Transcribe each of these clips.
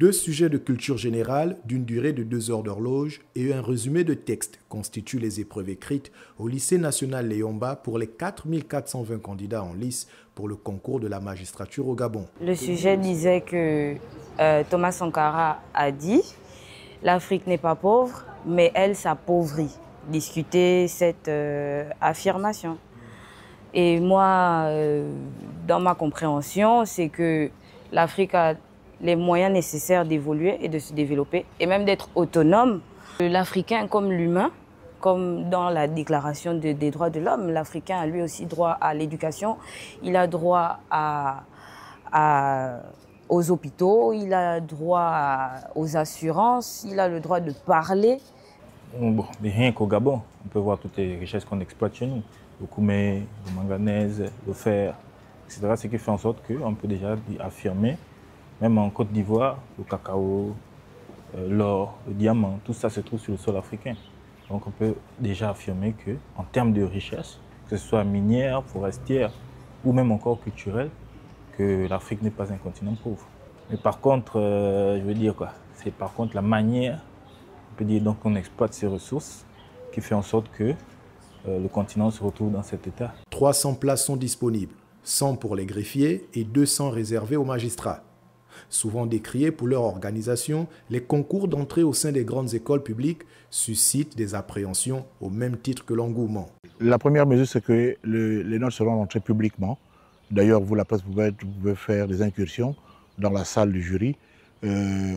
2 sujets de culture générale d'une durée de 2 heures d'horloge et un résumé de texte constituent les épreuves écrites au lycée national Léomba pour les 4420 candidats en lice pour le concours de la magistrature au Gabon. Le sujet disait que Thomas Sankara a dit « L'Afrique n'est pas pauvre, mais elle s'appauvrit ». Discuter cette affirmation. Et moi, dans ma compréhension, c'est que l'Afrique a les moyens nécessaires d'évoluer et de se développer, et même d'être autonome. L'Africain comme l'humain, comme dans la déclaration des droits de l'homme, l'Africain a lui aussi droit à l'éducation, il a droit aux hôpitaux, il a droit aux assurances, il a le droit de parler. Bon, mais rien qu'au Gabon, on peut voir toutes les richesses qu'on exploite chez nous. Le koumé, le manganèse, le fer, etc. Ce qui fait en sorte qu'on peut déjà affirmer, même en Côte d'Ivoire, le cacao, l'or, le diamant, tout ça se trouve sur le sol africain. Donc on peut déjà affirmer qu'en termes de richesse, que ce soit minière, forestière ou même encore culturelle, que l'Afrique n'est pas un continent pauvre. Mais par contre, je veux dire quoi, c'est par contre la manière, on peut dire donc qu'on exploite ces ressources, qui fait en sorte que le continent se retrouve dans cet état. 300 places sont disponibles, 100 pour les greffiers et 200 réservées aux magistrats. Souvent décriés pour leur organisation, les concours d'entrée au sein des grandes écoles publiques suscitent des appréhensions au même titre que l'engouement. La première mesure, c'est que les notes seront rentrées publiquement. D'ailleurs, vous, la presse, vous pouvez faire des incursions dans la salle du jury.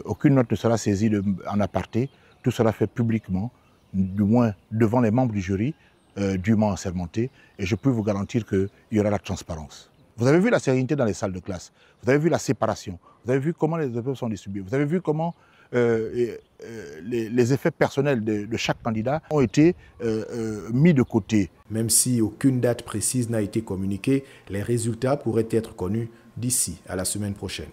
Aucune note ne sera saisie en aparté. Tout sera fait publiquement, du moins devant les membres du jury, dûment assermentés. Et je peux vous garantir qu'il y aura la transparence. Vous avez vu la sérénité dans les salles de classe. Vous avez vu la séparation. Vous avez vu comment les épreuves sont distribuées. Vous avez vu comment les effets personnels de chaque candidat ont été mis de côté. Même si aucune date précise n'a été communiquée, les résultats pourraient être connus d'ici à la semaine prochaine.